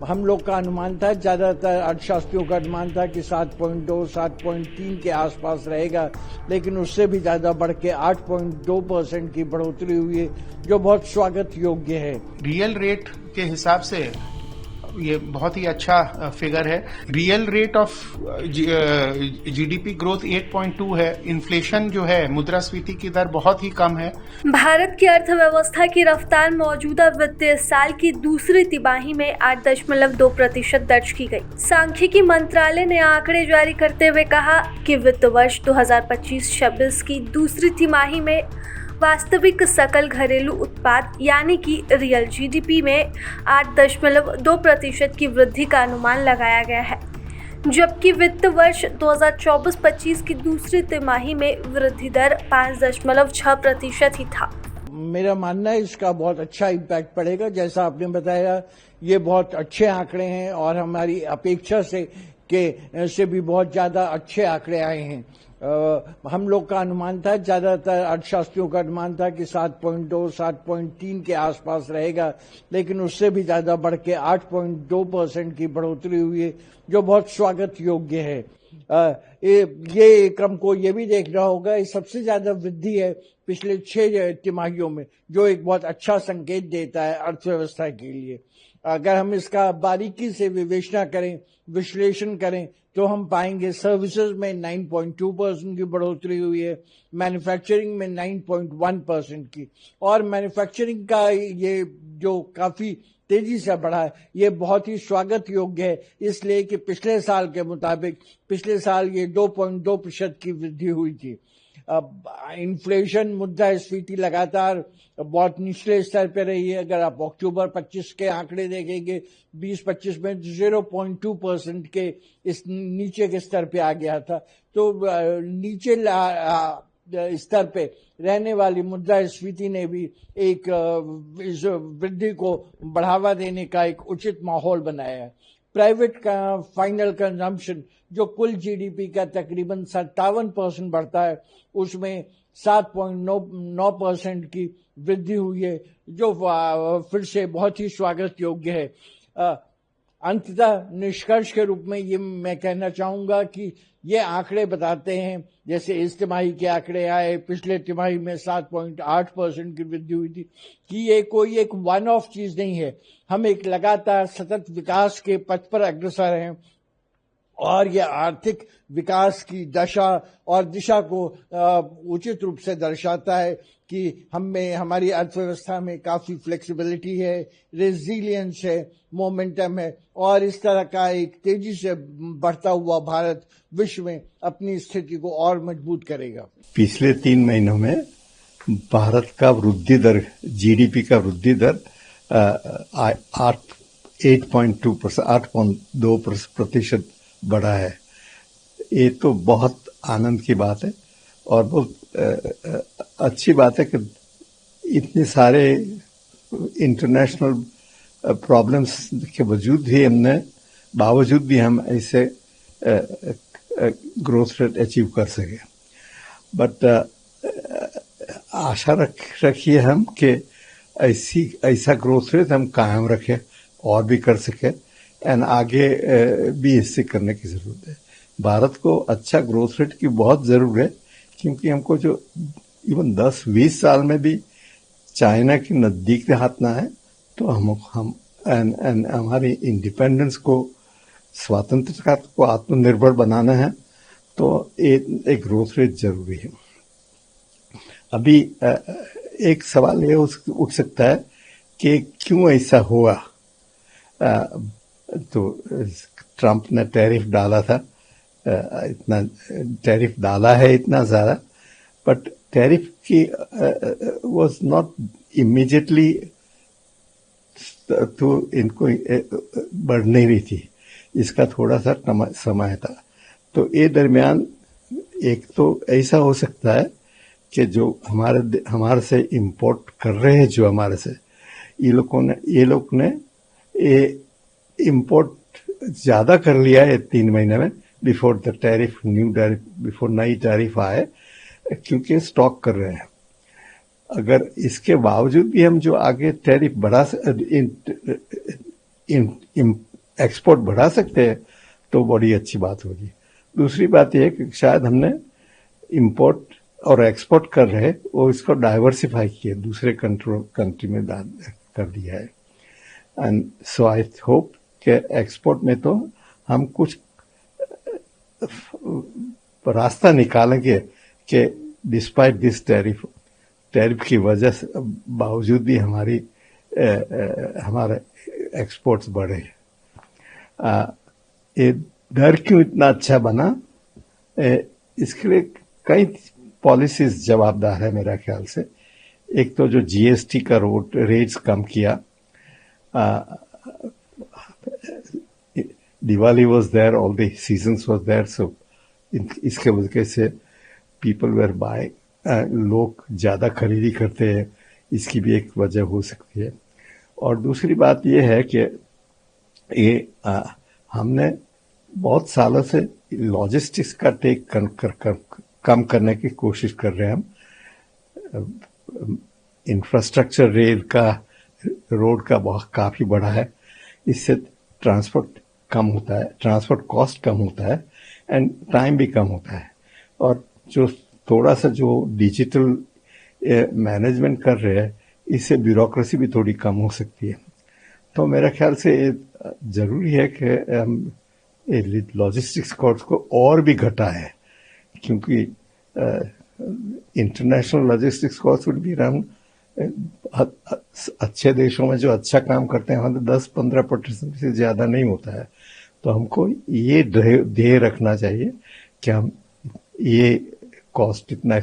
हम लोग का अनुमान था, ज्यादातर अर्थशास्त्रियों का अनुमान था कि 7.2, 7.3 के आसपास रहेगा, लेकिन उससे भी ज्यादा बढ़ के 8.2% की बढ़ोतरी हुई है, जो बहुत स्वागत योग्य है। रियल रेट के हिसाब से ये बहुत ही अच्छा फिगर है। Real rate of GDP growth 8.2 है। इन्फ्लेशन जो है, मुद्रास्फीति की दर बहुत ही कम है। भारत की अर्थव्यवस्था की रफ्तार मौजूदा वित्तीय साल की दूसरी तिमाही में 8.2% दर्ज की गई। सांख्यिकी मंत्रालय ने आंकड़े जारी करते हुए कहा कि वित्त वर्ष 2025-26 की दूसरी तिमाही में वास्तविक सकल घरेलू उत्पाद यानी कि रियल जीडीपी में 8.2% की वृद्धि का अनुमान लगाया गया है, जबकि वित्त वर्ष 2024-25 की दूसरी तिमाही में वृद्धि दर 5.6% ही था। मेरा मानना है इसका बहुत अच्छा इम्पैक्ट पड़ेगा। जैसा आपने बताया, ये बहुत अच्छे आंकड़े हैं और हमारी अपेक्षा से भी बहुत ज्यादा अच्छे आंकड़े आए हैं। हम लोग का अनुमान था, ज्यादातर अर्थशास्त्रियों का अनुमान था कि 7.2, 7.3 के आसपास रहेगा, लेकिन उससे भी ज्यादा बढ़ के 8.2% की बढ़ोतरी हुई है, जो बहुत स्वागत योग्य है। ये क्रम को ये भी देखना होगा, ये सबसे ज्यादा वृद्धि है पिछले 6 तिमाहियों में, जो एक बहुत अच्छा संकेत देता है अर्थव्यवस्था के लिए। अगर हम इसका बारीकी से विवेचना करें, विश्लेषण करें, तो हम पाएंगे सर्विसेज में 9.2% की बढ़ोतरी हुई है, मैन्युफैक्चरिंग में 9.1% की, और मैन्युफैक्चरिंग का ये जो काफी तेजी से बढ़ा है, ये बहुत ही स्वागत योग्य है, इसलिए कि पिछले साल के मुताबिक पिछले साल ये 2.2% की वृद्धि हुई थी। अब इन्फ्लेशन, मुद्रास्फीति लगातार बहुत निचले स्तर पर रही है। अगर आप अक्टूबर 25 के आंकड़े देखेंगे, 20-25 में 0.2% के इस नीचे के स्तर पे आ गया था। तो नीचे स्तर पे रहने वाली मुद्रास्फीति ने भी एक इस वृद्धि को बढ़ावा देने का एक उचित माहौल बनाया है। प्राइवेट का फाइनल कंजम्पशन, जो कुल जीडीपी का तकरीबन 57% बढ़ता है, उसमें 7.9% की वृद्धि हुई है, जो फिर से बहुत ही स्वागत योग्य है। अंततः निष्कर्ष के रूप में ये मैं कहना चाहूंगा कि ये आंकड़े बताते हैं, जैसे इस तिमाही के आंकड़े आए, पिछले तिमाही में 7.8% की वृद्धि हुई थी, कि ये कोई एक वन ऑफ चीज नहीं है। हम एक लगातार सतत विकास के पथ पर अग्रसर हैं, और यह आर्थिक विकास की दशा और दिशा को उचित रूप से दर्शाता है कि हमें, हमारी अर्थव्यवस्था में काफी फ्लेक्सिबिलिटी है, रेजिलियंस है, मोमेंटम है, और इस तरह का एक तेजी से बढ़ता हुआ भारत विश्व में अपनी स्थिति को और मजबूत करेगा। पिछले 3 महीनों में भारत का वृद्धि दर, जीडीपी का वृद्धि दर 8.2% बढ़ा है। ये तो बहुत आनंद की बात है और बहुत अच्छी बात है कि इतने सारे इंटरनेशनल प्रॉब्लम्स के बावजूद भी हम ऐसे ग्रोथ रेट अचीव कर सके। बट आशा रखिए हम कि ऐसा ग्रोथ रेट हम कायम रखें और भी कर सके, एंड आगे भी इससे करने की जरूरत है। भारत को अच्छा ग्रोथ रेट की बहुत जरूरत है, क्योंकि हमको जो इवन 10-20 साल में भी चाइना के नजदीक हटना है, तो हम हमारी इंडिपेंडेंस को, स्वतंत्रता को आत्मनिर्भर बनाना है, तो एक ग्रोथ रेट जरूरी है। अभी एक सवाल ये उठ सकता है कि क्यों ऐसा हुआ। तो ट्रंप ने टैरिफ डाला था, इतना टैरिफ डाला है इतना ज्यादा, बट टैरिफ की वाज नॉट इमीडिएटली, तो इनको बढ़ नहीं रही थी, इसका थोड़ा सा समय था। तो ये दरमियान एक तो ऐसा हो सकता है कि जो हमारे से इंपोर्ट कर रहे हैं, जो हमारे से ये लोग ने इंपोर्ट ज्यादा कर लिया है 3 महीने में, बिफोर नई टैरिफ आए, क्योंकि स्टॉक कर रहे हैं। अगर इसके बावजूद भी हम जो आगे टैरिफ बढ़ा एक्सपोर्ट बढ़ा सकते हैं तो बड़ी अच्छी बात होगी। दूसरी बात यह है कि शायद हमने इंपोर्ट और एक्सपोर्ट कर रहे वो इसको डाइवर्सिफाई किए, दूसरे कंट्री में कर दिया है। एंड सो आई होप कि एक्सपोर्ट में तो हम कुछ रास्ता निकालेंगे कि डिस्पाइट दिस टैरिफ की वजह से बावजूद भी हमारे एक्सपोर्ट्स बढ़े। ये दर क्यों इतना अच्छा बना, इसके लिए कई पॉलिसीज जवाबदार है मेरा ख्याल से। एक तो जो जीएसटी का रेट्स कम किया, Diwali was there, all the seasons was there, so इसके वजह से पीपल वेर बाय, लोग ज्यादा खरीदी करते हैं, इसकी भी एक वजह हो सकती है। और दूसरी बात यह है कि ये हमने बहुत सालों से लॉजिस्टिक्स का टेक कम करने की कोशिश कर रहे हैं हम। इंफ्रास्ट्रक्चर रेल का, रोड का बहुत काफी बढ़ा है, इससे ट्रांसपोर्ट कम होता है, ट्रांसपोर्ट कॉस्ट कम होता है एंड टाइम भी कम होता है। और जो थोड़ा सा जो डिजिटल मैनेजमेंट कर रहे हैं, इससे ब्यूरोक्रेसी भी थोड़ी कम हो सकती है। तो मेरा ख्याल से जरूरी है कि लॉजिस्टिक्स कॉस्ट को और भी घटाए, क्योंकि international logistics cost would be around, अच्छे देशों में जो अच्छा काम करते हैं वहां तो 10-15% से ज्यादा नहीं होता है। तो हमको ये ध्येय रखना चाहिए कि हम ये कॉस्ट इतना,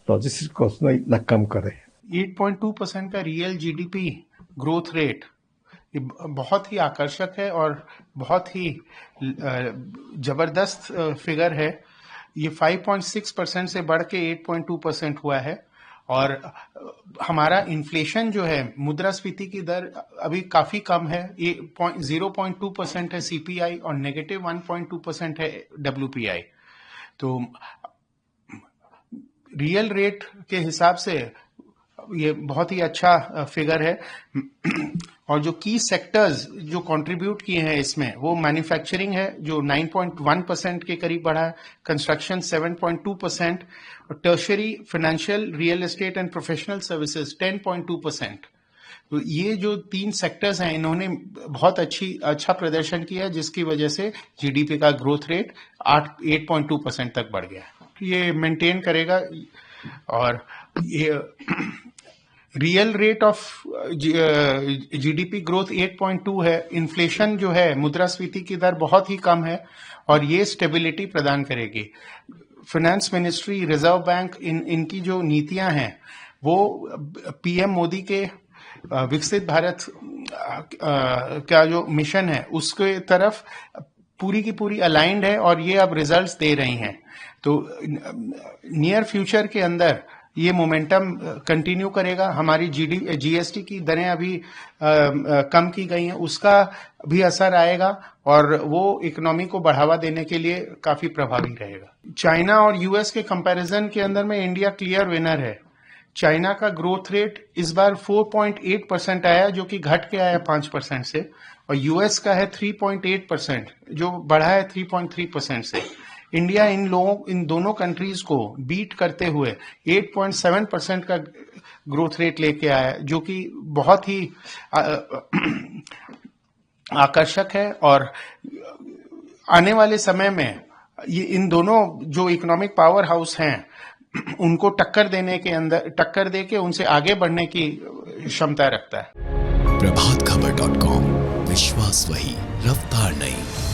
लॉजिस्टिक्स कॉस्ट में इतना कम करें। 8.2% का रियल जीडीपी ग्रोथ रेट ये बहुत ही आकर्षक है और बहुत ही जबरदस्त फिगर है। ये 5.6% से बढ़ के 8.2% हुआ है। और हमारा इन्फ्लेशन जो है, मुद्रास्फीति की दर अभी काफी कम है, 0.2% है सीपीआई और नेगेटिव 1.2% है डब्ल्यूपीआई। तो रियल रेट के हिसाब से ये बहुत ही अच्छा फिगर है। और जो की सेक्टर्स जो कंट्रीब्यूट किए हैं इसमें, वो मैन्युफैक्चरिंग है जो 9.1% के करीब बढ़ा है, कंस्ट्रक्शन 7.2% और tertiary, financial, real estate and professional services 10.2%। तो ये जो 3 सेक्टर्स हैं, इन्होंने बहुत अच्छा प्रदर्शन किया, जिसकी वजह से जीडीपी का ग्रोथ रेट 8.2% तक बढ़ गया। ये मेंटेन करेगा। और ये real rate of GDP growth 8.2 है। इन्फ्लेशन जो है, मुद्रास्फीति की दर बहुत ही कम है और ये स्टेबिलिटी प्रदान करेगी। फाइनेंस मिनिस्ट्री, रिजर्व बैंक, इनकी जो नीतियां हैं वो पीएम मोदी के विकसित भारत का जो मिशन है उसके तरफ पूरी की पूरी अलाइंड है और ये अब रिजल्ट्स दे रही हैं। तो नियर फ्यूचर के अंदर ये मोमेंटम कंटिन्यू करेगा। हमारी जीएसटी की दरें अभी कम की गई हैं, उसका भी असर आएगा और वो इकोनॉमी को बढ़ावा देने के लिए काफी प्रभावी रहेगा। चाइना और यूएस के कंपैरिजन के अंदर में इंडिया क्लियर विनर है। चाइना का ग्रोथ रेट इस बार 4.8% आया, जो कि घट के आया 5% से, और यूएस का है 3.8%, जो बढ़ा है 3.3% से। इंडिया इन दोनों कंट्रीज को बीट करते हुए 8.7% का ग्रोथ रेट लेके आया, जो कि बहुत ही आकर्षक है। और आने वाले समय में ये इन दोनों जो इकोनॉमिक पावर हाउस हैं उनको टक्कर दे के उनसे आगे बढ़ने की क्षमता रखता है। प्रभातखबर.com, विश्वास वही, रफ्तार नहीं।